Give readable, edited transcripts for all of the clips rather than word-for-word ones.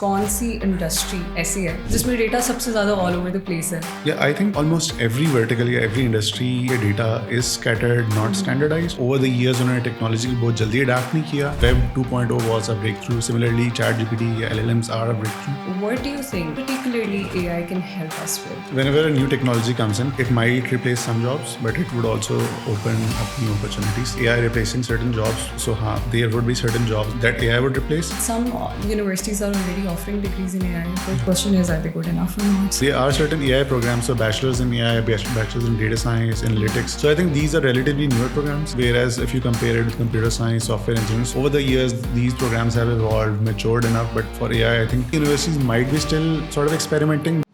कौन सी इंडस्ट्री ऐसी है जिसमें डेटा सबसे ज़्यादा ऑल ओवर द प्लेस है? Yeah, I think almost every vertical या every industry ये data is scattered, not standardized. Over the years उन्होंने technology को बहुत जल्दी adapt नहीं किया. Web 2.0 was a breakthrough. Similarly, ChatGPT या LLMs are a breakthrough. What do you think particularly AI can help us with? Whenever a new technology comes in, it might replace some jobs, but it would also open up new opportunities. AI replacing certain jobs, so there would be certain jobs that AI would replace. Some universities are already offering degrees in AI. The question is, are they good enough or not? There are certain AI programs, so bachelors in AI, bachelors in data science, analytics. So I think these are relatively newer programs, whereas if you compare it with computer science, software engineering, over the years, these programs have evolved, matured enough. But for AI, I think universities might be still sort of experimenting.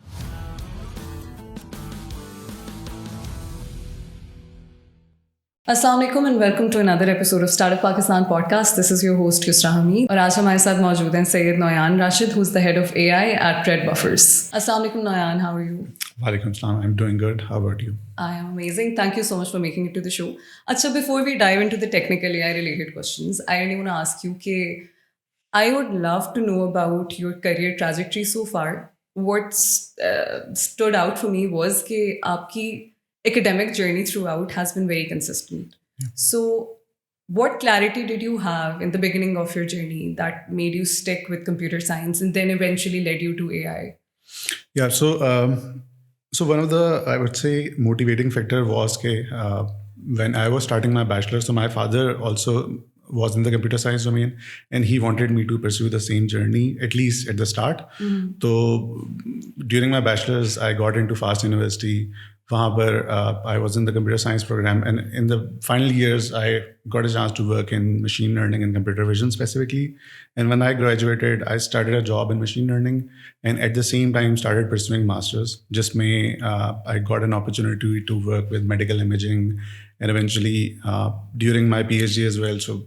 अस्सलाम वालेकुम and welcome to another episode of startup Pakistan podcast. This is your host Yusra Hameed और आज हमारे साथ मौजूद हैं Syed Nauyan Rashid, who is the head of AI at Trade Buffers. अस्सलाम वालेकुम Nauyan, how are you? Walaikum salam. I'm doing good. How about you? I am amazing. Thank you so much for making it to the show. Acha, before we dive into the technical AI related questions, I really want to ask you कि I would love to know about your career trajectory so far. What stood out for me was कि आपकी academic journey throughout has been very consistent. So what clarity did you have in the beginning of your journey that made you stick with computer science and then eventually led you to AI? Yeah, so one of the, I would say, motivating factor was when I was starting my bachelor's, so my father also was in the computer science domain and he wanted me to pursue the same journey, at least at the start. So during my bachelor's, I got into Fast University. वहाँ पर I was in the computer science program, and in the final years I got a chance to work in machine learning and computer vision specifically. And when I graduated, I started a job in machine learning and at the same time started pursuing masters. Just I got an opportunity to work with medical imaging and eventually during my PhD as well. So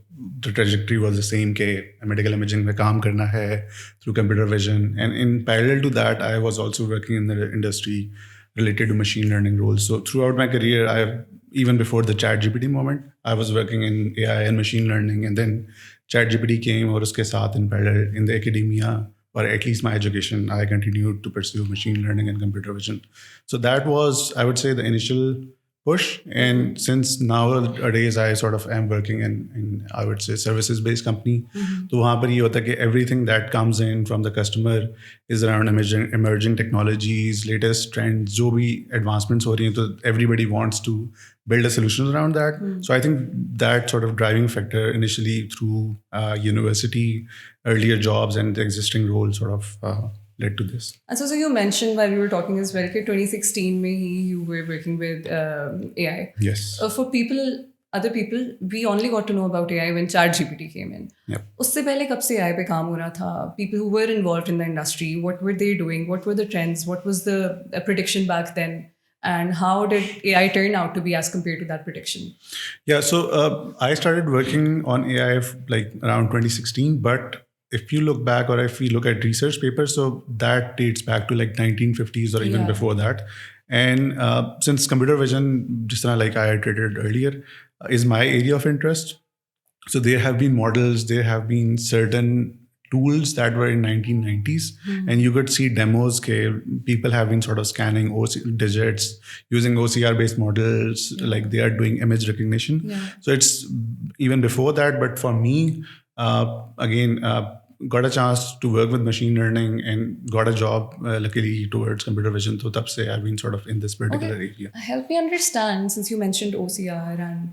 the trajectory was the same के medical imaging में काम करना है through computer vision. And in parallel to that, I was also working in the industry related to machine learning roles. So throughout my career, even before the ChatGPT moment, I was working in AI and machine learning, and then ChatGPT came और उसके साथ in parallel in the academia, or at least my education, I continued to pursue machine learning and computer vision. So that was, I would say, the initial push. And since nowadays I sort of am working in I would say services-based company, तो वहाँ पर ये होता है कि everything that comes in from the customer is around emerging technologies, latest trends, जो भी advancements हो रही हैं, तो everybody wants to build a solution around that. So I think that sort of driving factor initially through university, earlier jobs and the existing role sort of led to this. And so you mentioned while we were talking as well, 2016 में ही you were working with AI. Yes. For other people, we only got to know about AI when ChatGPT came in. Yep. उससे पहले कब से AI पे काम हो रहा था? People who were involved in the industry, what were they doing? What were the trends? What was the prediction back then? And how did AI turn out to be as compared to that prediction? Yeah, so I started working on AI like around 2016, but if you look back or if you look at research papers, so that dates back to like 1950s or even before that. And since computer vision, just like I iterated earlier, is my area of interest, so there have been models, there have been certain tools that were in 1990s, and you could see demos people have been sort of scanning digits using OCR based models, like they are doing image recognition. So it's even before that, but for me, again, got a chance to work with machine learning and got a job luckily towards computer vision. So tab se I've been sort of in this particular area. Help me understand, since you mentioned OCR and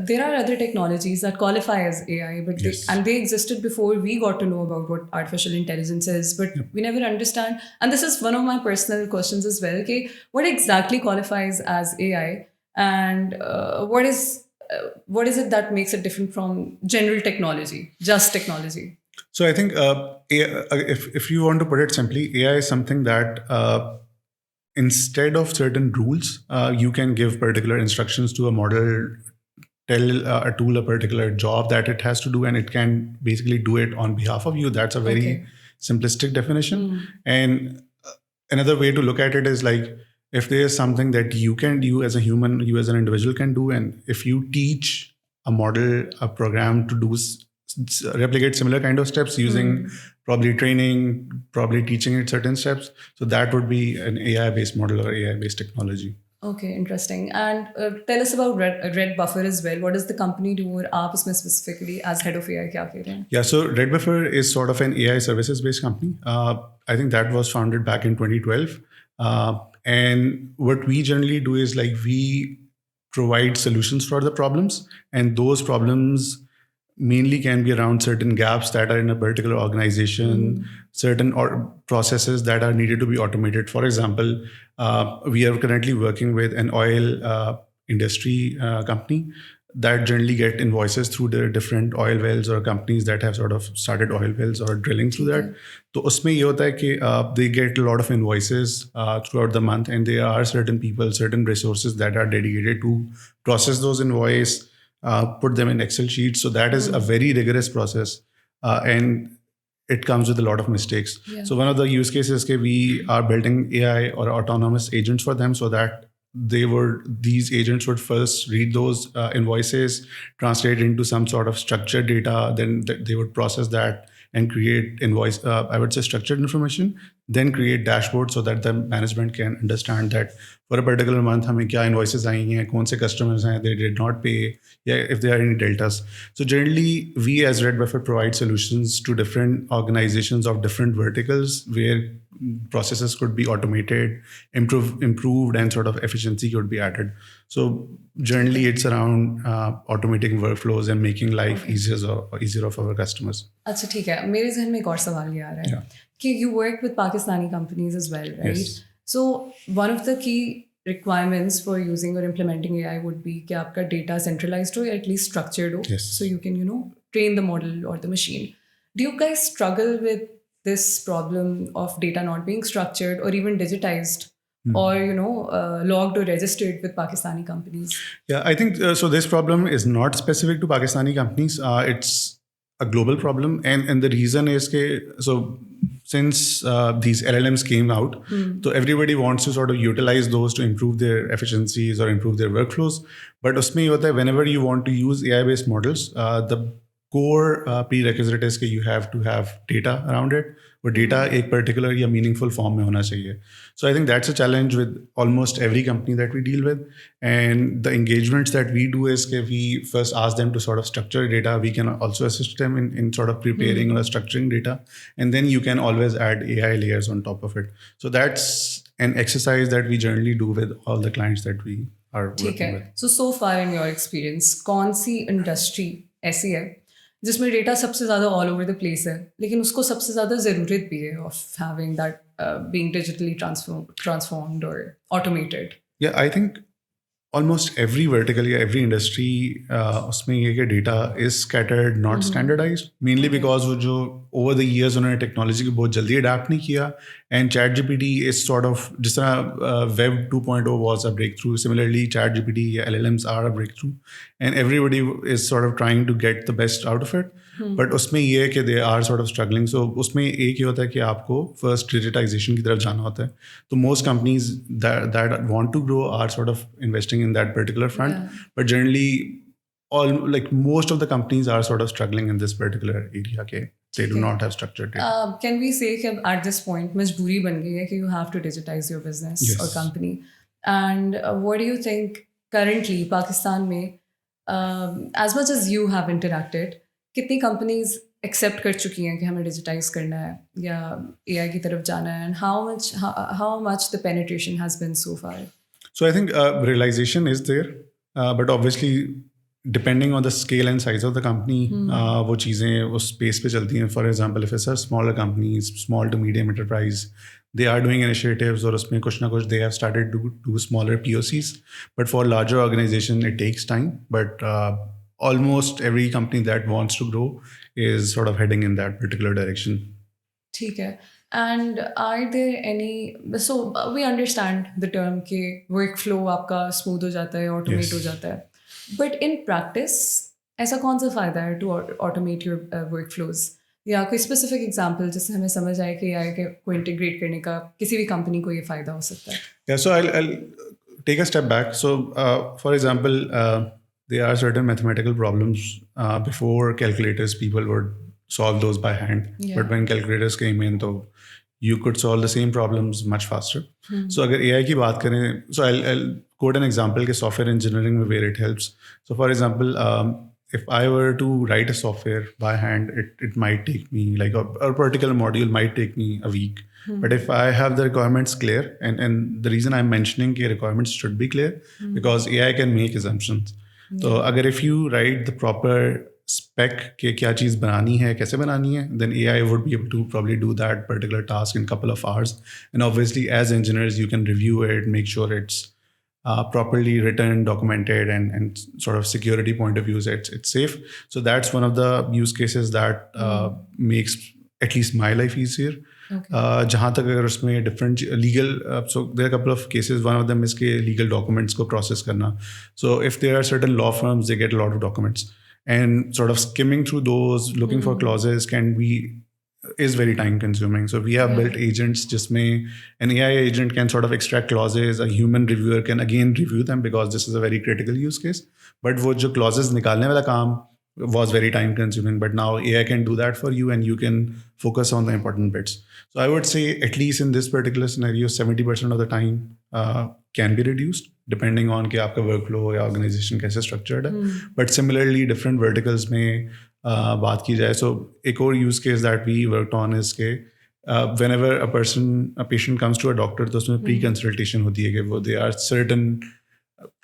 there are other technologies that qualify as AI, but they existed before we got to know about what artificial intelligence is, but we never understand. And this is one of my personal questions as well. Okay, what exactly qualifies as AI, and what is it that makes it different from general technology, just technology? So I think if you want to put it simply, AI is something that instead of certain rules, you can give particular instructions to a model, tell a tool a particular job that it has to do, and it can basically do it on behalf of you. That's a very simplistic definition. And another way to look at it is like, if there is something that you as a human, you as an individual can do, and if you teach a model, a program to do replicate similar kind of steps using probably training, probably teaching it certain steps. So that would be an AI-based model or AI-based technology. Okay, interesting. And tell us about Red Buffer as well. What does the company do? और आप इसमें specifically as head of AI क्या कह रहे हैं? Yeah, so Red Buffer is sort of an AI services-based company. I think that was founded back in 2012. And what we generally do is like we provide solutions for the problems, and those problems mainly can be around certain gaps that are in a particular organization, certain processes that are needed to be automated. For example, we are currently working with an oil industry company that generally get invoices through the different oil wells or companies that have sort of started oil wells or drilling through that. तो उसमें ये होता है कि they get a lot of invoices throughout the month, and there are certain people, certain resources that are dedicated to process those invoices, put them in Excel sheets. So that is a very rigorous process, and it comes with a lot of mistakes. Yeah. So one of the use cases is we are building AI or autonomous agents for them, so that these agents would first read those invoices, translate it into some sort of structured data, then they would process that and create I would say structured information, then create dashboards so that the management can understand that for a particular month हमें क्या invoices आई हैं, कौन से customers हैं they did not pay, if there are any deltas. So generally we as Red Buffer provide solutions to different organizations of different verticals where processes could be automated, improved, and sort of efficiency could be added. So generally it's around automating workflows and making life easier of our customers. अच्छा ठीक है, मेरे जहन में एक और सवाल ये आ रहा है कि you work with Pakistani companies as well, right? Yes. So one of the key requirements for using or implementing AI would be कि आपका data centralized हो या at least structured हो, Yes. so you can train the model or the machine. Do you guys struggle with this problem of data not being structured or even digitized or logged or registered with Pakistani companies? Yeah, I think so. This problem is not specific to Pakistani companies. It's a global problem, and the reason is so since these LLMs came out, so everybody wants to sort of utilize those to improve their efficiencies or improve their workflows. But usme ye hota hai, whenever you want to use AI-based models, the core prerequisite is that you have to have data around it. वो data एक particular या meaningful form में होना चाहिए. So I think that's a challenge with almost every company that we deal with. And the engagements that we do is that we first ask them to sort of structure data. We can also assist them in sort of preparing or structuring data. And then you can always add AI layers on top of it. So that's an exercise that we generally do with all the clients that we are working with. So far in your experience, कौन सी industry ऐसी है जिसमें data सबसे ज़्यादा all over the place है, लेकिन उसको सबसे ज़्यादा ज़रूरत भी है of having that being digitally transformed और automated? Yeah, I think almost every vertical, every industry, उसमें ये कि data is scattered, not standardized. Mainly because वो जो over the years उन्होंने technology को बहुत जल्दी adapt नहीं किया. And ChatGPT is sort of जिस तरह Web 2.0 was a breakthrough. Similarly, ChatGPT या LLMs are a breakthrough. And everybody is sort of trying to get the best out of it. But उसमें ये है कि they are sort of struggling. So उसमें एक ही होता है कि आपको first digitization की तरफ जाना होता है. तो most companies that want to grow are sort of investing in that particular front. Yeah. But generally, most of the companies are sort of struggling in this particular area. Okay, they do not have structured data. Can we say कि at this point मजबूरी बन गई है कि you have to digitize your business Yes. or company? And what do you think currently Pakistan में, as much as you have interacted, कितनी companies accept कर चुकी हैं कि हमें digitize करना है या AI की तरफ जाना है, and how much the penetration has been so far? So I think realization is there, but obviously depending on the scale and size of the company, वो चीज़ें उस space पे चलती हैं. For example, if it's a smaller companies, small to medium enterprise, they are doing initiatives और उसमें कुछ ना कुछ they have started to do smaller POCs. But for larger organization, it takes time. But almost every company that wants to grow is sort of heading in that particular direction. ठीक है. And are there any, so we understand the term कि workflow आपका smooth हो जाता है, automate Yes. हो जाता है. But in practice, ऐसा कौन सा फ़ायदा है to automate your workflows? या कोई specific example जिससे हमें समझ आए कि AI को integrate करने का किसी भी company को ये फ़ायदा हो सकता है? Yeah, so I'll take a step back. So, for example, there are certain mathematical problems before calculators people would solve those by hand. Yeah. But when calculators came in, so you could solve the same problems much faster. So अगर AI की बात करें, so I'll quote an example के software engineering में where it helps. So for example, if I were to write a software by hand, it might take me like a particular module might take me a week. But if I have the requirements clear, and the reason I'm mentioning the requirements should be clear, because AI can make assumptions. So अगर if you write the proper spec के क्या चीज़ बनानी है, कैसे बनानी है, then AI would be able to probably do that particular task in a couple of hours. And obviously, as engineers, you can review it, make sure it's properly written, documented, and sort of security point of view, it's safe. So that's one of the use cases that makes at least my life easier. जहाँ तक अगर उसमें different legal so there are couple of cases, one of them इसके legal documents को process करना. So if there are certain law firms, they get a lot of documents, and sort of skimming through those, looking for clauses is very time consuming. So we have built agents जिसमें an AI agent can sort of extract clauses, a human reviewer can again review them because this is a very critical use case. But वो जो clauses निकालने वाला काम was very time consuming, but now AI can do that for you and you can focus on the important bits. So I would say at least in this particular scenario, 70% of the time can be reduced depending on कि आपका workflow या organization कैसे structured है. But similarly, different verticals में बात की जाए, so एक और use case that we worked on is के whenever a patient comes to a doctor, तो उसमें pre-consultation होती है कि वो there are certain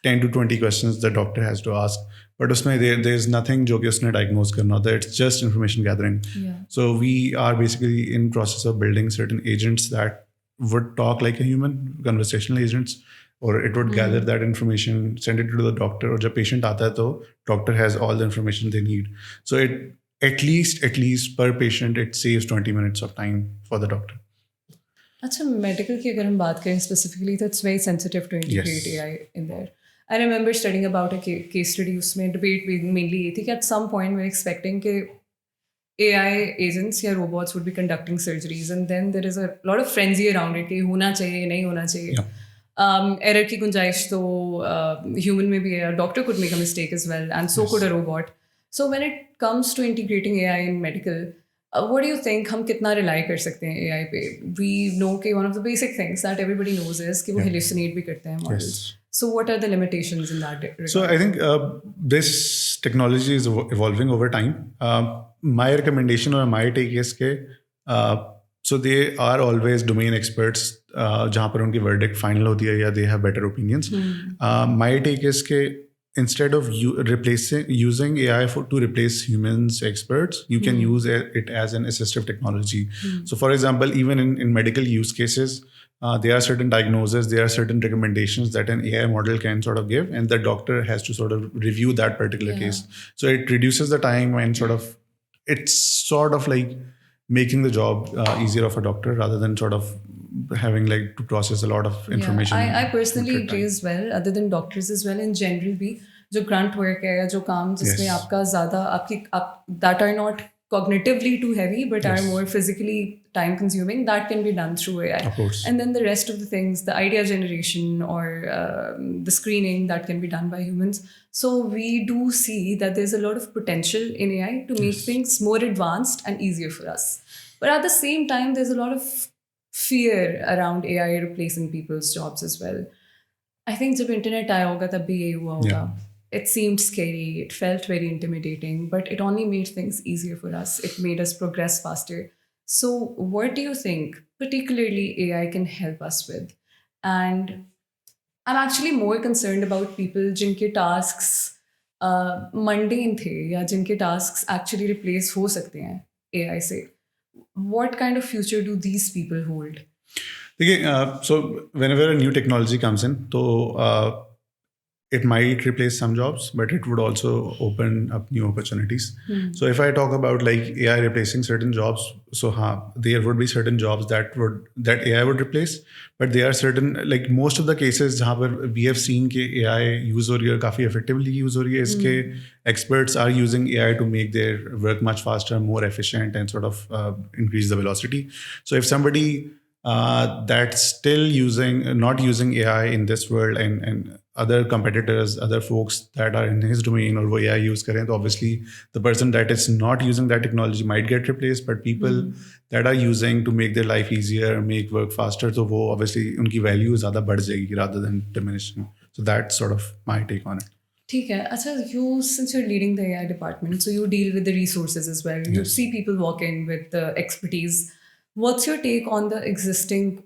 10 to 20 questions the doctor has to ask. But उसमें there is nothing जो कि उसने diagnose करना होता है. It's just information gathering. So we are basically in process of building certain agents that would talk like a human, conversational agents, or it would gather that information, send it to the doctor, और जब patient आता है तो doctor has all the information they need. So it at least per patient it saves 20 minutes of time for the doctor. अच्छा, medical की अगर हम बात करें स्पेसिफिकली, तो it's very sensitive to integrate AI in there. I remember studying about a case study, उसमें debate mainly ये थी कि at some point we expecting कि AI agents या robots would be conducting surgeries, and then there is a lot of frenzy around it कि होना चाहिए, नहीं होना चाहिए. Error की गुंजाइश तो human में भी है, doctor could make a mistake as well, and so could a robot. So when it comes to integrating AI in medical, what do you think, हम कितना rely कर सकते हैं AI पे? We know कि one of the basic things that everybody knows is कि वो hallucinate भी करते हैं models. So what are the limitations in that regard? So I think this technology is evolving over time. My recommendation or my take is के so they are always domain experts जहाँ पर उनकी verdict final होती है या they have better opinions. My take is के instead of using AI to replace humans experts, you can use it as an assistive technology. So for example, even in medical use cases, there are certain diagnoses, there are certain recommendations that an AI model can sort of give, and the doctor has to sort of review that particular case. So it reduces the time and it's sort of like making the job easier of a doctor rather than sort of having like to process a lot of information. I personally agree as well, other than doctors as well, in general भी जो grunt work है या जो काम जिसमें आपका ज़्यादा that are not cognitively too heavy but are more physically time consuming, that can be done through AI. Of course. And then the rest of the things, the idea generation or the screening, that can be done by humans. So we do see that there's a lot of potential in AI to make things more advanced and easier for us. But at the same time, there's a lot of fear around AI replacing people's jobs as well. I think जब internet आया होगा तब भी यही हुआ होगा. It seemed scary, it felt very intimidating, but it only made things easier for us. It made us progress faster. So what do you think particularly AI can help us with? And I'm actually more concerned about people जिनके tasks mundane थे या जिनके tasks actually replace हो सकते हैं AI से. What kind of future do these people hold? देखिए, so whenever a new technology comes in, तो it might replace some jobs, but it would also open up new opportunities. So if I talk about like AI replacing certain jobs, so there would be certain jobs that AI would replace, but there are certain, like most of the cases जहाँ पर we have seen कि AI use हो रही है, काफ़ी effectively use हो रही है, इसके experts are using AI to make their work much faster, more efficient, and sort of increase the velocity. So if somebody that's still not using AI in this world and other competitors, other folks that are in his domain or वो AI use करें, तो obviously the person that is not using that technology might get replaced, but people that are using to make their life easier, make work faster, तो वो obviously उनकी value ज़्यादा बढ़ जाएगी rather than diminishing. So that's sort of my take on it. ठीक है अच्छा since you're leading the AI department, so you deal with the resources as well. You Yes. see people walk in with the expertise. What's your take on the existing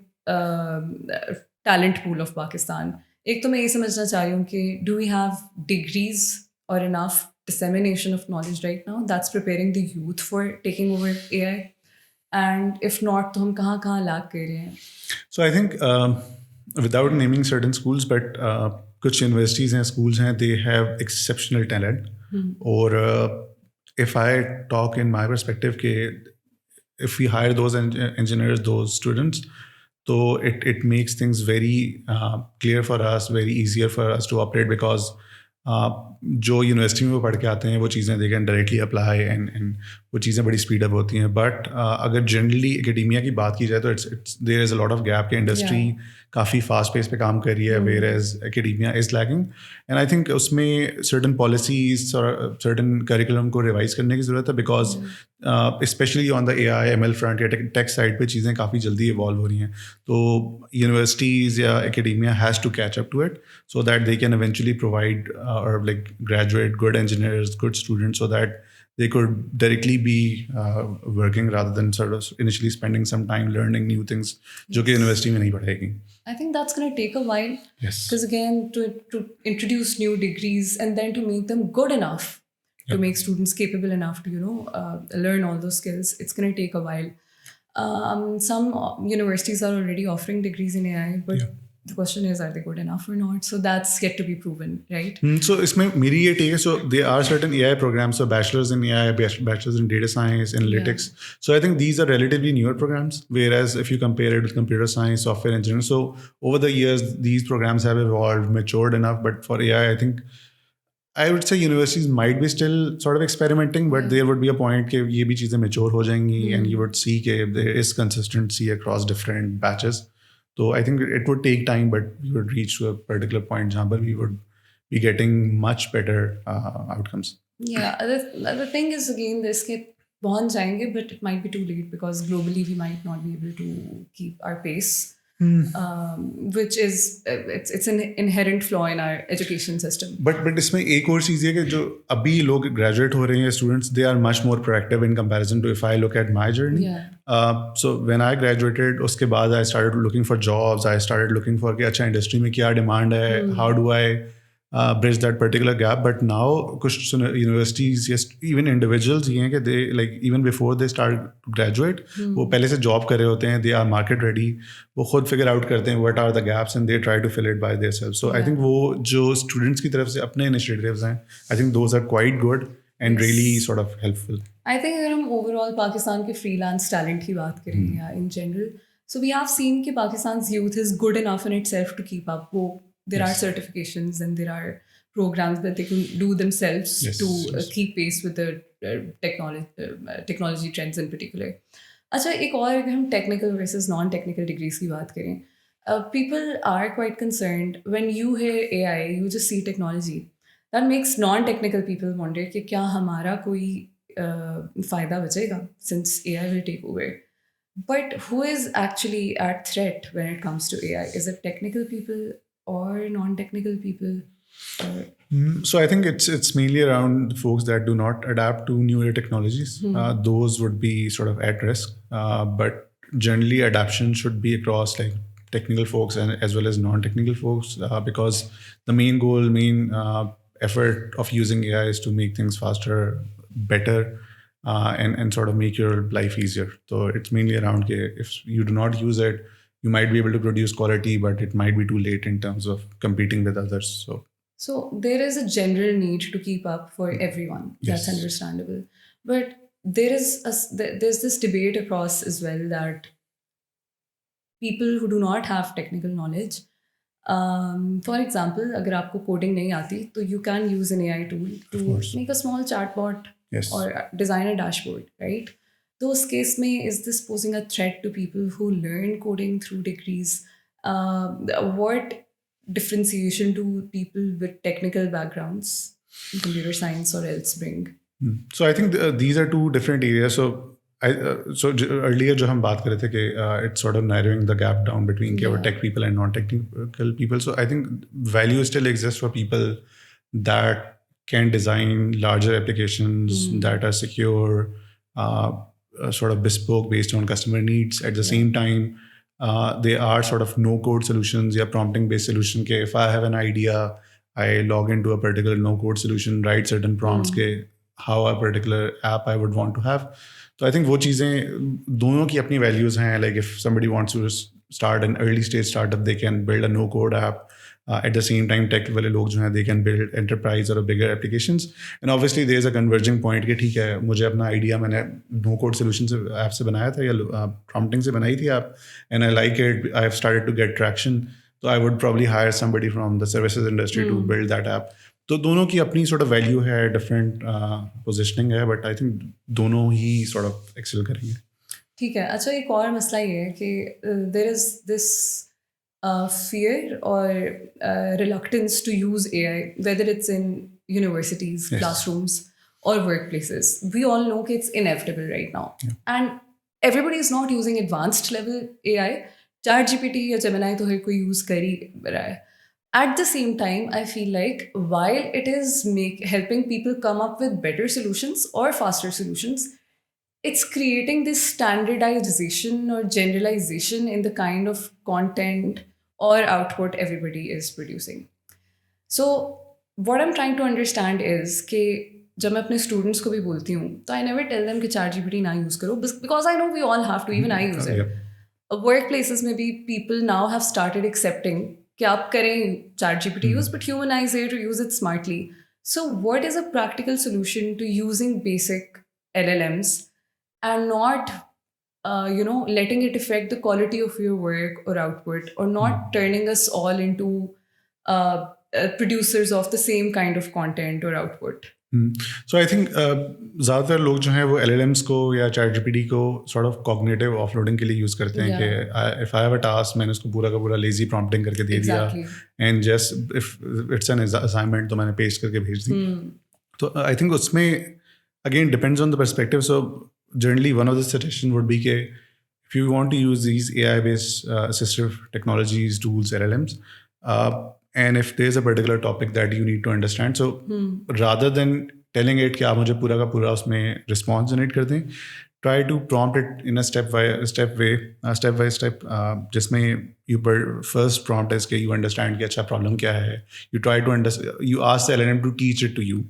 talent pool of Pakistan? एक तो मैं ये समझना चाह रही हूँ कि do we have degrees or enough dissemination of knowledge right now that's preparing the youth for taking over AI? And if not, तो हम कहाँ lack कर रहे हैं? So I think without naming certain schools, but कुछ universities and schools हैं, they have exceptional talent. Or if I talk in my perspective, कि if we hire those engineers, those students, so it makes things very clear for us, very easier for us to operate because जो university में वो पढ़ के आते हैं वो चीज़ें they can directly apply and वो चीज़ें बड़ी स्पीड अप होती हैं. बट अगर जनरली एकेडेमिया की बात की जाए तो it's there is a lot of gap कि इंडस्ट्री काफ़ी फास्ट पेस पे काम कर रही है, whereas academia is lagging. And I think उसमें सर्टन पॉलिसीज और सर्टन करिकुलम को रिवाइज करने की ज़रूरत है because specially on the AI/ML front या टेक साइड पे चीज़ें काफ़ी जल्दी इवॉल्व हो रही हैं. तो यूनिवर्सिटीज़ या academia has to catch up to it so that they can eventually provide or like graduate good engineers, good students, so that they could directly be working rather than sort of initially spending some time learning new things जो कि university में नहीं पढ़ेगी. I think that's going to take a while. Yes. Because again, to introduce new degrees and then to make them good enough to make students capable enough to learn all those skills, it's going to take a while. Some universities are already offering degrees in AI, but the question is, are they good enough or not? So that's yet to be proven, right? So इसमें मेरी ये take है, so there are certain AI programs, so bachelors in AI, bachelors in data science, analytics. So I think these are relatively newer programs, whereas if you compare it with computer science, software engineering, so over the years these programs have evolved, matured enough. But for AI, I think I would say universities might be still sort of experimenting, but there would be a point कि ये भी चीज़ें mature हो जाएंगी and you would see कि there is consistency across different batches. So I think it would take time, but we would reach to a particular point जहाँ पर we would be getting much better outcomes. Yeah, the thing is again this कि पहुंच जाएंगे, but it might be too late because globally we might not be able to keep our pace. Which is it's an inherent flaw in our education system. But इसमें एक और चीज़ है कि जो अभी लोग graduate हो रहे हैं students, they are much more proactive in comparison to if I look at my journey. So when I graduated, उसके बाद I started looking for jobs. I started looking for कि अच्छा industry में क्या demand है, how do I bridge that particular gap. But now कुछ universities, yes, even individuals ये हैं कि they like even before they start to graduate, वो पहले से job कर रहे होते हैं, they are market ready, वो खुद figure out करते हैं what are the gaps and they try to fill it by themselves. So I think वो जो students की तरफ से अपने initiatives हैं, I think those are quite good and really sort of helpful. I think अगर हम overall पाकिस्तान के freelance talent की बात करें या in general, so we have seen कि Pakistan's youth is good enough in itself to keep up. There are certifications and there are programs that they can do themselves to keep pace with the technology trends in particular. अच्छा एक और अगर हम technical versus non-technical degrees की बात करें, people are quite concerned when you hear AI, you just see technology. That makes non-technical people wonder कि क्या हमारा कोई फ़ायदा बचेगा since AI will take over. But who is actually at threat when it comes to AI? Is it technical people or non-technical people? So I think it's mainly around folks that do not adapt to newer technologies. Those would be sort of at risk. But generally, adaptation should be across like technical folks and as well as non-technical folks because the main goal, effort of using AI is to make things faster, better, and sort of make your life easier. So it's mainly around if you do not use it, you might be able to produce quality, but it might be too late in terms of competing with others. So there is a general need to keep up for everyone. That's understandable. But there's this debate across as well that people who do not have technical knowledge, for example, अगर आपको coding नहीं आती, तो you can use an AI tool to make a small chatbot or design a dashboard, right? Those case में, is this posing a threat to people who learn coding through degrees? What differentiation do people with technical backgrounds in computer science or else bring? So I think these are two different areas. So earlier जो हम बात कर रहे थे कि it's sort of narrowing the gap down between our tech people and non-technical people. So I think value still exists for people that can design larger applications that are secure, sort of bespoke based on customer needs. At the same time, they are sort of no-code solutions or prompting-based solution. Ke if I have an idea, I log into a particular no-code solution, write certain prompts के how a particular app I would want to have. So I think वो चीज़ें दोनों की अपनी values हैं. Like if somebody wants to start an early stage startup, they can build a no-code app. At the same time, tech वाले लोग जो हैं, they can build enterprise or bigger applications. And obviously there is a converging point कि ठीक है, मुझे अपना idea मैंने no-code solution से app से बनाया था या prompting से बनाई थी app, and I like it. I have started to get traction. So I would probably hire somebody from the services industry to build that app. तो दोनों की अपनी sort of value है, different positioning है, but I think दोनों ही sort of excel करेंगे. ठीक है. अच्छा, एक और मसला ये है कि there is this fear or reluctance to use AI, whether it's in universities, classrooms, or workplaces. We all know that it's inevitable right now. And everybody is not using advanced level AI. ChatGPT या Gemini तो हर कोई use कर ही रहा है. At the same time, I feel like while it is helping people come up with better solutions or faster solutions, it's creating this standardization or generalization in the kind of content or output everybody is producing. So what I'm trying to understand is कि जब मैं अपने students को भी बोलती हूँ, तो I never tell them कि ChatGPT ना use करो, because I know we all have to, even I use it. Workplaces में भी people now have started accepting कि आप करें ChatGPT use, but humanize it or use it smartly. So what is a practical solution to using basic LLMs and not, letting it affect the quality of your work or output, or not turning us all into producers of the same kind of content or output? So I think ज़्यादातर लोग जो हैं वो LLMs को या ChatGPT को sort of cognitive offloading के लिए use करते हैं कि if I have a task, मैंने उसको पूरा का पूरा lazy prompting करके दे दिया, and just if it's an assignment तो मैंने paste करके भेज दी. तो I think उसमें again depends on the perspective. So generally one of the suggestions would be कि if you want to use these AI-based assistive technologies, tools, LLMs, and if there's a particular topic that you need to understand, so rather than telling it कि आप मुझे पूरा का पूरा उसमें response generate कर दें, try to prompt it in a step by step जिसमें you first prompt is कि you understand कि अच्छा problem क्या है, you try to understand, you ask the LLM to teach it to you,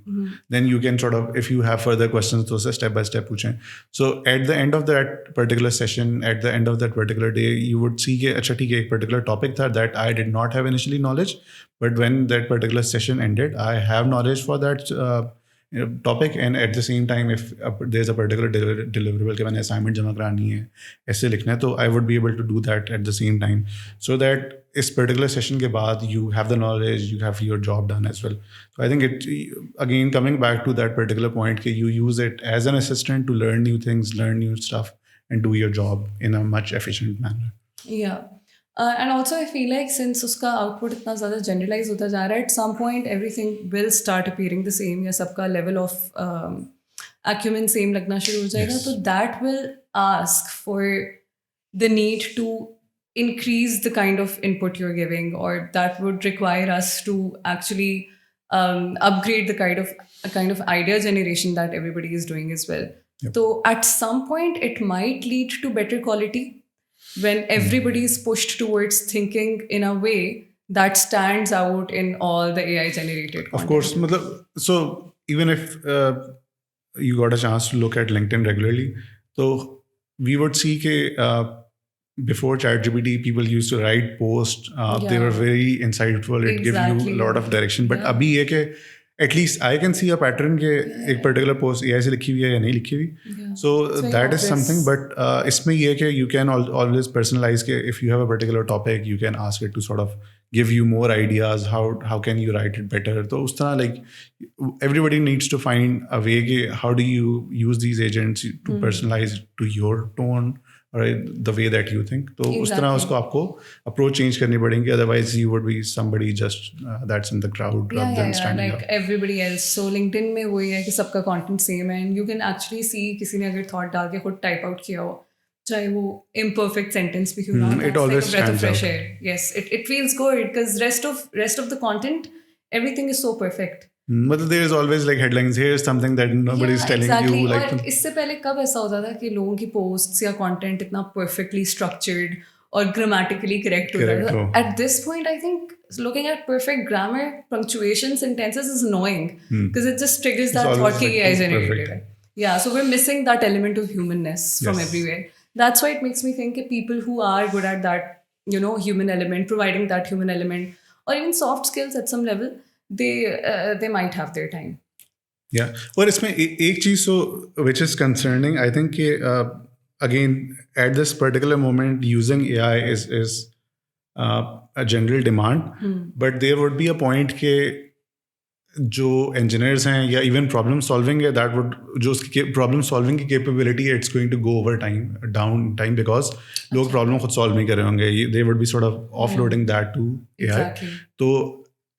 then you can sort of, if you have further questions तो उसे step by step पूछें. So at the end of that particular session, at the end of that particular day, you would see कि अच्छा ठीक है, एक particular topic था that I did not have initially knowledge, but when that particular session ended, I have knowledge for that topic, and at the same time if there's a particular deliverable कि मैंने assignment जमा करानी है, ऐसे लिखना है, तो I would be able to do that at the same time, so that इस particular session के बाद you have the knowledge, you have your job done as well. So I think it, again coming back to that particular point कि you use it as an assistant to learn new things, learn new stuff, and do your job in a much efficient manner. Yeah. And also I feel like since उसका output इतना ज़्यादा generalize होता जा रहा है, at some point everything will start appearing the same, या सबका level of acumen same लगना शुरू हो जाएगा. So that will ask for the need to increase the kind of input you're giving, or that would require us to actually upgrade the kind of idea generation that everybody is doing as well. So at some point it might lead to better quality when everybody is pushed towards thinking in a way that stands out in all the AI generated content. Of course, so even if you got a chance to look at LinkedIn regularly, so we would see that before ChatGPT, people used to write posts. They were very insightful. It gave you a lot of direction. But abhi ye ke at least I can see a pattern के एक particular post AI से लिखी हुई है या नहीं लिखी हुई. So that is something. But इसमें ये कि you can always personalize के if you have a particular topic, you can ask it to sort of give you more ideas. How can you write it better? तो उस तरह like everybody needs to find a way कि how do you use these agents to personalize to your tone or the way that you think. तो उस तरह Exactly. उसको आपको approach change करनी पड़ेगी, otherwise you would be somebody just that's in the crowd rather than standing like out. everybody else. So LinkedIn में वही है कि सबका content same है and you can actually see किसी ने अगर thought डाल के खुद type out किया हो, चाहे वो imperfect sentence भी क्यों ना हो, it that's like always a breath of stands fresh out. air. Yes, it feels good because rest of the content, everything is so perfect. But there is always like headlines. Here's something that nobody is Yeah, telling exactly. you. Like और इससे पहले कब ऐसा होता था कि लोगों की पोस्ट्स या कंटेंट इतना परफेक्टली स्ट्रक्चर्ड और ग्रामेटिकली करेक्ट होता Correct, था. oh. At this point, I think looking at perfect grammar, punctuation, sentences is annoying because it just triggers that always thought कि like AI too generated perfect. it. Yeah, so we're missing that element of humanness from Yes. everywhere. That's why it makes me think that people who are good at that, human element, providing that human element, or even soft skills at some level, they might have their time. Yeah, और इसमें एक चीज so which is concerning, I think कि again at this particular moment using AI is a general demand, but there would be a point कि जो engineers हैं या even problem solving है that would जो उसकी problem solving की capability it's going to go over down time because लोग problem खुद solve नहीं कर रहे होंगे, they would be sort of offloading that to AI. Exactly. तो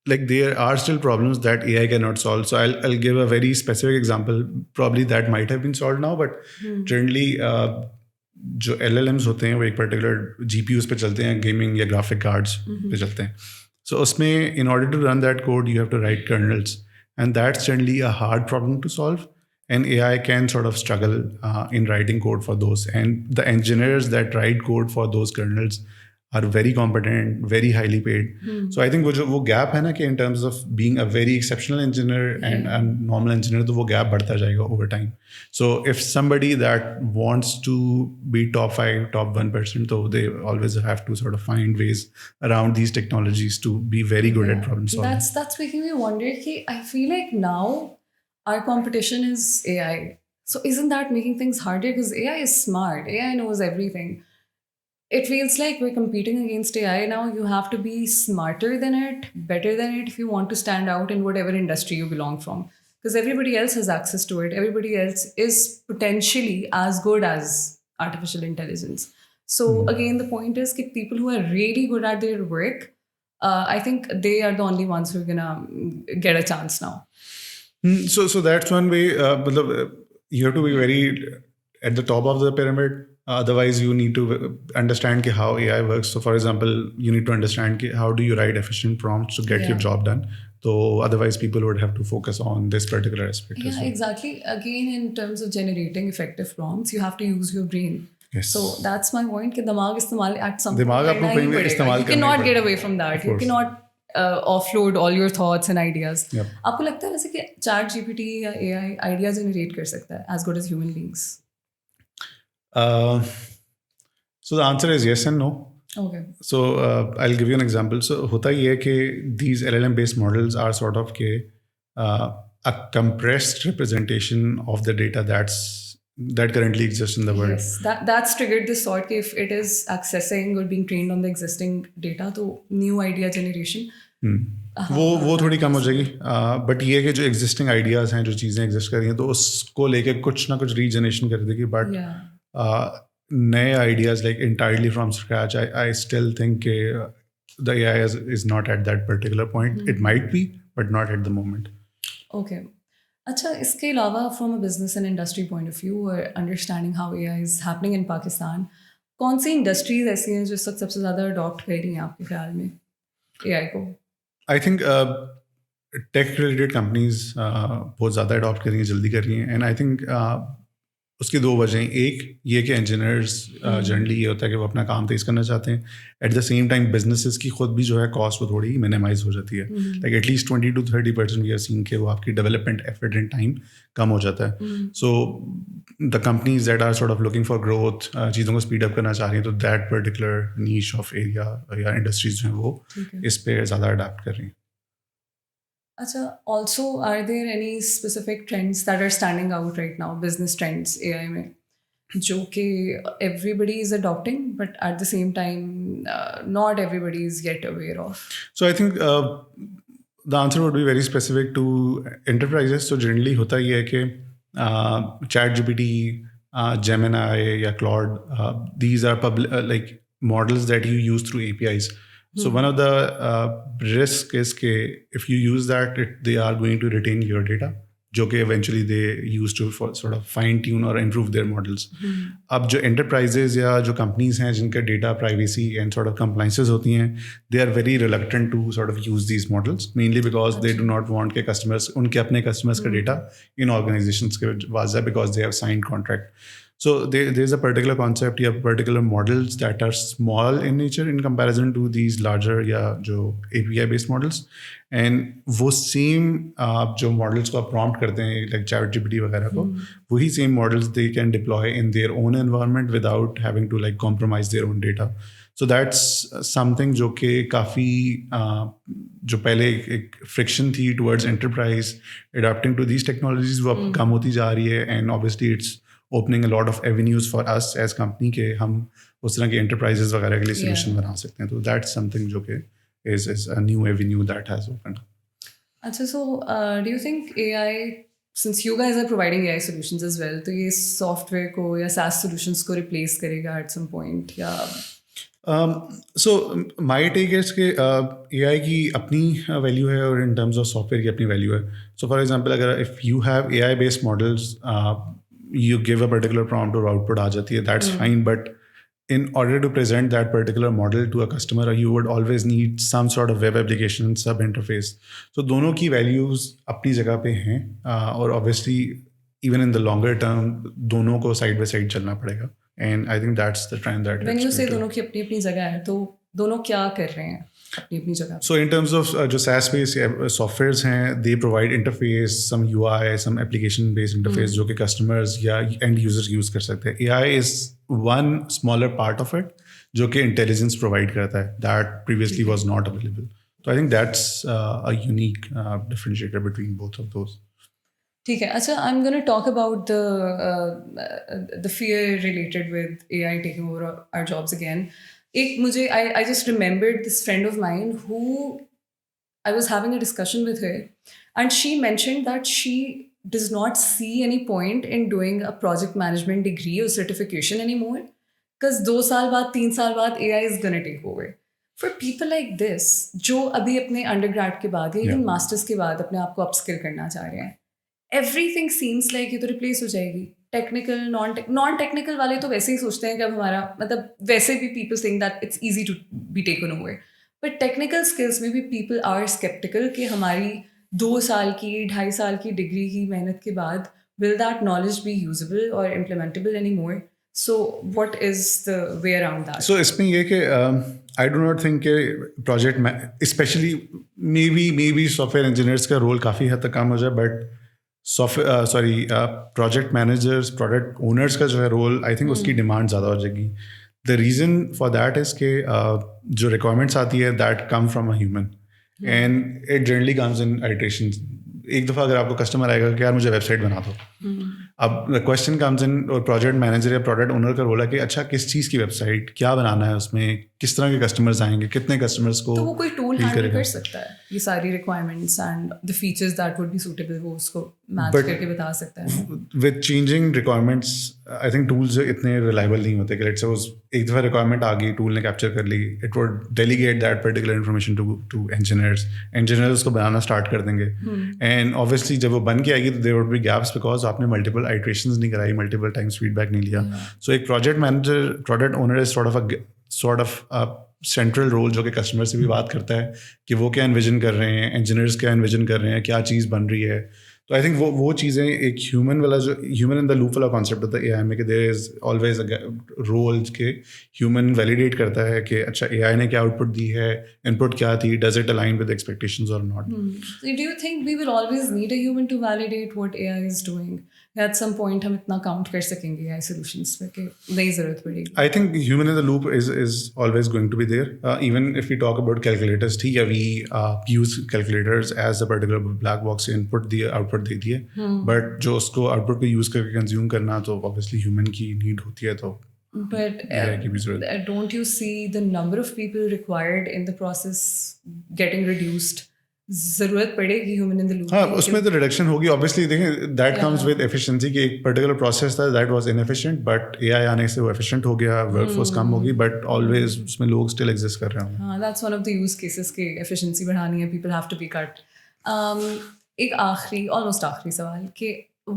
like there are still problems that AI cannot solve. So I'll give a very specific example. Probably that might have been solved now, but generally जो LLMs होते हैं वो एक particular GPUs पे चलते हैं, gaming या graphic cards पे चलते हैं. So उसमें in order to run that code you have to write kernels, and that's generally a hard problem to solve. And AI can sort of struggle in writing code for those. And the engineers that write code for those kernels are very competent, very highly paid. So I think वो gap है ना कि in terms of being a very exceptional engineer and a normal engineer, तो वो gap बढ़ता जाएगा over time. So if somebody that wants to be top 5, top 1%, so they always have to sort of find ways around these technologies to be very good at problem solving. That's making me wonder. I feel like now our competition is AI. So isn't that making things harder? Because AI is smart. AI knows everything. It feels like we're competing against AI now. You have to be smarter than it, better than it if you want to stand out in whatever industry you belong from. Because everybody else has access to it. Everybody else is potentially as good as artificial intelligence. So again, the point is that people who are really good at their work, I think they are the only ones who are gonna get a chance now. So that's one way. You have to be very at the top of the pyramid. Otherwise, you need to understand how AI works. So, for example, you need to understand how do you write efficient prompts to get your job done. So, otherwise, people would have to focus on this particular aspect. Yeah, as well. exactly. Again, in terms of generating effective prompts, you have to use your brain. Yes. So that's my point. कि दिमाग इस्तेमाल at some दिमाग point आपको करना ही कहीं भी पड़ेगा. इस्तेमाल You करना ही cannot get पड़ेगा. away from that. Of You course. cannot offload all your thoughts and ideas. Yep. आपको लगता है वैसे कि ChatGPT या AI idea generate कर सकता है as good as human beings? So the answer is yes and no. Okay. So I'll give you an example. So होता ये है कि these LLM based models are sort of a compressed representation of the data that currently exists in the world. Yes, that's triggered this thought कि if it is accessing or being trained on the existing data, तो new idea generation. वो थोड़ी कम हो जाएगी. But ये कि जो existing ideas हैं, जो चीज़ें exist कर रही हैं, तो उसको लेके कुछ ना कुछ regeneration कर देगी. But नए ideas like entirely from scratch, I still think the AI is not at that particular point. It might be, but not at the moment. Okay. अच्छा, इसके अलावा from a business and industry point of view or understanding how AI is happening in Pakistan, कौन सी industries ऐसी हैं जो इस वक्त सबसे ज़्यादा adopt कर रही हैं आपके ख्याल में AI को? I think tech related companies बहुत ज़्यादा adopt कर रही हैं, जल्दी कर रही हैं. And I think उसकी दो वजह हैं. एक ये कि इंजीनियर्स जनरली ये होता है कि वो अपना काम तेज़ करना चाहते हैं. At the same time businesses की खुद भी जो है कॉस्ट वो थोड़ी मिनिमाइज हो जाती है. Like at least 20 to 30% we are seeing कि वो आपकी डेवलपमेंट एफर्ट एंड टाइम कम हो जाता है. So the companies that are sort of looking for growth, चीज़ों को स्पीड अप करना चाह रही हैं, तो that particular niche of area या इंडस्ट्रीज जो हैं वो इस पर ज़्यादा अडाप्ट कर रही हैं. Acha, also, are there any specific trends that are standing out right now, business trends AI में, जो कि everybody is adopting, but at the same time, not everybody is yet aware of? So I think the answer would be very specific to enterprises. So generally होता ये है कि ChatGPT, Gemini या Claude, these are like models that you use through APIs. So one of the risk is कि if you use that, they are going to retain your data, जो कि eventually they use to for sort of fine tune or improve their models. अब जो enterprises या जो companies हैं जिनके data privacy and sort of compliances होती हैं, they are very reluctant to sort of use these models, mainly because they do not want के customers, उनके अपने customers का data in organizations के पास है because they have signed contract. So there's a particular concept या particular models that are small in nature in comparison to these larger या जो API based models, and वो same जो models को आप prompt करते हैं like ChatGPT वगैरह को, वही same models they can deploy in their own environment without having to like compromise their own data. So that's something जो कि काफ़ी जो पहले एक friction थी towards enterprise adapting to these technologies वो अब कम होती जा रही है, and obviously it's opening a lot of avenues for us as company के हम उस तरह के enterprises वगैरह के लिए solution बना सकते हैं. तो that's something जो कि is a new avenue that has opened. अच्छा, so do you think AI, since you guys are providing AI solutions as well, तो ये software को या SaaS solutions को replace करेगा at some point या? So my take is कि AI की अपनी value है और in terms of software की अपनी value है. So for example अगर if you have AI based models, you give a particular prompt और output आ जाती है, that's fine, but in order to present that particular model to a customer, you would always need some sort of web application sub interface. So दोनों की values अपनी जगह पे हैं, और obviously even in the longer term दोनों को side by side चलना पड़ेगा, and I think that's the trend that when you say दोनों की अपनी अपनी जगह है, तो दोनों क्या कर रहे हैं अपनी अपनी जगह? So in terms of जो SaaS based softwares हैं, they provide interface, some UI, some application based interface जो कि customers या end users use कर सकते हैं. AI is one smaller part of it जो कि intelligence provide करता है that previously was not available. So I think that's a unique differentiator between both of those. ठीक है. अच्छा, I'm going to talk about the fear related with AI taking over our jobs again. एक मुझे I just remembered this friend of mine who I was having a discussion with her, and she mentioned that she does not see any point in doing a project management degree or certification anymore because 2 साल बाद 3 साल बाद AI is going to take over. For people like this जो अभी अपने undergrad के बाद या even masters के बाद अपने आप को upskill करना चाह रहे हैं, everything seems like ये तो replace हो जाएगी. टेक्निकल नॉन टेक्निकल वाले तो वैसे ही सोचते हैं कि अब हमारा मतलब वैसे भी people think that it's easy to be taken over, but technical skills में भी पीपल आर स्केप्टिकल कि हमारी 2 साल की 2.5 साल की डिग्री की मेहनत के बाद will that knowledge be usable और implementable any more. So what is the way around that? So इसमें ये कि आई डो नॉट थिंक कि project specially maybe software engineers का रोल काफ़ी हद तक कम हो जाए, but project managers product owners का जो है रोल आई थिंक उसकी डिमांड ज़्यादा हो जाएगी. The reason for that is के जो रिक्वायरमेंट्स आती है that come from a human and it generally comes in iteration. एक दफ़ा अगर आपको कस्टमर आएगा कि यार मुझे वेबसाइट बना दो, अब द क्वेश्चन कम्स इन और प्रोजेक्ट मैनेजर या प्रोडक्ट ओनर का रोल है कि अच्छा किस चीज़ की वेबसाइट, क्या बनाना है उसमें, किस तरह के कस्टमर्स आएंगे, कितने कस्टमर्स को. तो वो कोई टूल हैंडल कर सकता है ये सारी requirements and the features that would be suitable, वो उसको मैच करके बता सकता है. With changing requirements I think tools इतने रिलायबल नहीं होते कि लेट्स सपोज एक दफ़ा रिक्वायरमेंट आ गई, टूल ने कैप्चर कर ली, it would delegate that particular information to engineers उसको बनाना स्टार्ट कर देंगे, एंड ऑब्वियसली जब वो बन के आएगी तो there would be gaps because आपने मल्टीपल आइट्रेशंस नहीं कराई, मल्टीपल टाइम्स फीडबैक नहीं लिया. सो एक project manager product owner is sort of central role जो कि कस्टमर से भी बात करता है कि वो क्या एनविजन कर रहे हैं, इंजीनियर्स क्या एनविजन कर रहे हैं, क्या चीज़ बन रही है. तो आई थिंक वो चीज़ें एक ह्यूमन वाला जो ह्यूमन इन द लूप वाला कॉन्सेप्ट होता है एआई में कि there is always a role के ह्यूमन वैलिडेट करता है कि अच्छा एआई ने क्या आउटपुट दी है, इनपुट क्या थी, does it align with expectations और not. Do you think we will always need a human to validate what AI is doing? At some point हम इतना काउंट कर सकेंगे एआई सॉल्यूशंस पे कि नहीं ज़रूरत पड़ेगी? I think human in the loop is always going to be there. Even if we talk about calculators, ठीक है, we use calculators as a particular black box, input दिए आउटपुट दे दिए, बट जो उसको आउटपुट को यूज करके consume करना तो ऑब्वियसली ह्यूमन की नीड होती है. तो But don't you see the number of people required in the process getting reduced ज़रूरत पड़ेगी ह्यूमन इन द लूप हाँ उसमें तो रिडक्शन होगी ऑब्वियसली देखें that comes Yeah. With efficiency कि एक पर्टिकुलर प्रोसेस था that was inefficient but AI आने से वो एफिशिएंट हो गया वर्कफोर्स कम होगी बट ऑलवेज उसमें लोग स्टिल एग्जिस्ट कर रहे होंगे हाँ that's one of the use cases के efficiency बढ़ानी है people have to be cut. एक आखिरी almost आखिरी सवाल कि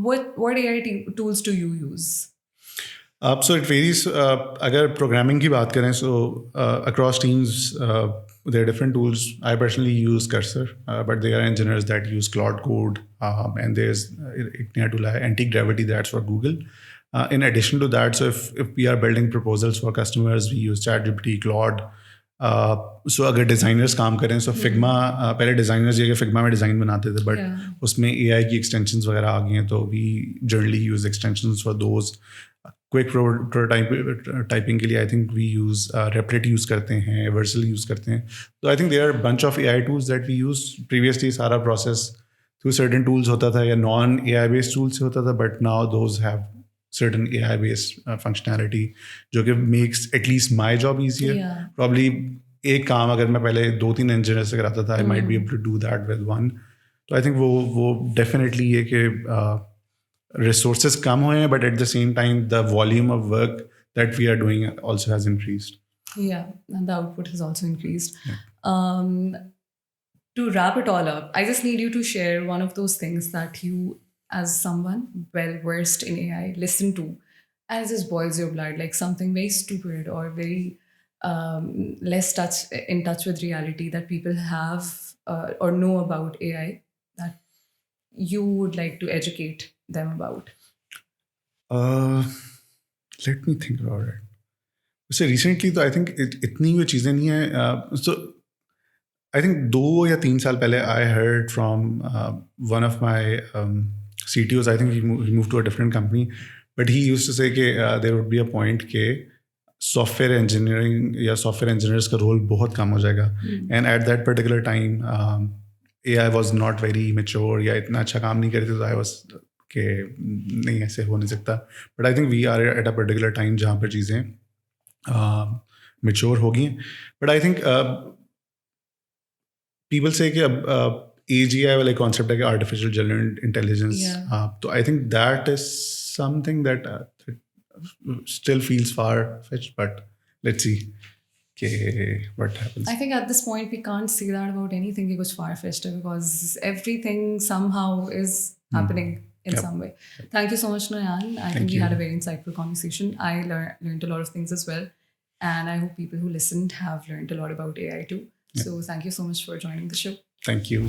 what AI tools do you use? अब सो इट वेरीज अगर प्रोग्रामिंग की बात करें so across teams there are different tools. I personally use Cursor, but there are engineers that use Claude Code, and there's एक नया tool है Anti-Gravity that's for Google. In addition to that, so if we are building proposals for customers, we use ChatGPT, Claude. So अगर designers काम करें so Figma पहले designers ये Figma में design बनाते थे but Yeah. उसमें AI की extensions वगैरह आ गई हैं तो we generally use extensions for those. Quick prototyping के लिए I think we use Replit use करते हैं वर्सल यूज़ करते हैं तो I think there are bunch of AI tools that we use previously सारा प्रोसेस थ्रू सर्टेन टूल्स होता था या नॉन AI बेस्ड टूल से होता था but now those have certain AI based functionality जो कि makes at least my job easier Yeah. Probably एक काम अगर मैं पहले 2-3 इंजीनियर से कराता था I might be able to do that with one तो आई थिंक वो डेफिनेटली ये कि resources कम हुए हैं but at the same time the volume of work that we are doing also has increased. Yeah, and the output has also increased. To wrap it all up, I just need you to share one of those things that you, as someone well versed in AI, listen to, and it just boils your blood, like something very stupid or very less in touch with reality that people have or know about AI that you would like to educate them about. Let me think about it. So recently तो I think इतनी वो चीज़ें नहीं हैं so I think 2 या 3 साल पहले I heard from one of my CTOs. I think he moved to a different company but he used to say कि there would be a point के सॉफ्टवेयर इंजीनियरिंग या सॉफ्टवेयर इंजीनियर्स का role बहुत कम हो जाएगा and at that particular time AI was not very mature या इतना अच्छा काम नहीं करते तो I was कि नहीं ऐसे हो नहीं सकता but I think we are at a particular time जहाँ पर चीज़ें मेच्योर हो गई हैं बट आई थिंक पीपल से कि अब AGI वाला कॉन्सेप्ट है कि आर्टिफिशियल जनरल इंटेलिजेंस तो I think that is something that still feels far-fetched but let's see what happens. I think at this point we can't say that about anything because far-fetched because everything somehow is happening in some way. Thank you so much, Nayan. I think we had a very insightful conversation. I learned a lot of things as well. And I hope people who listened have learned a lot about AI too. So thank you so much for joining the show. Thank you.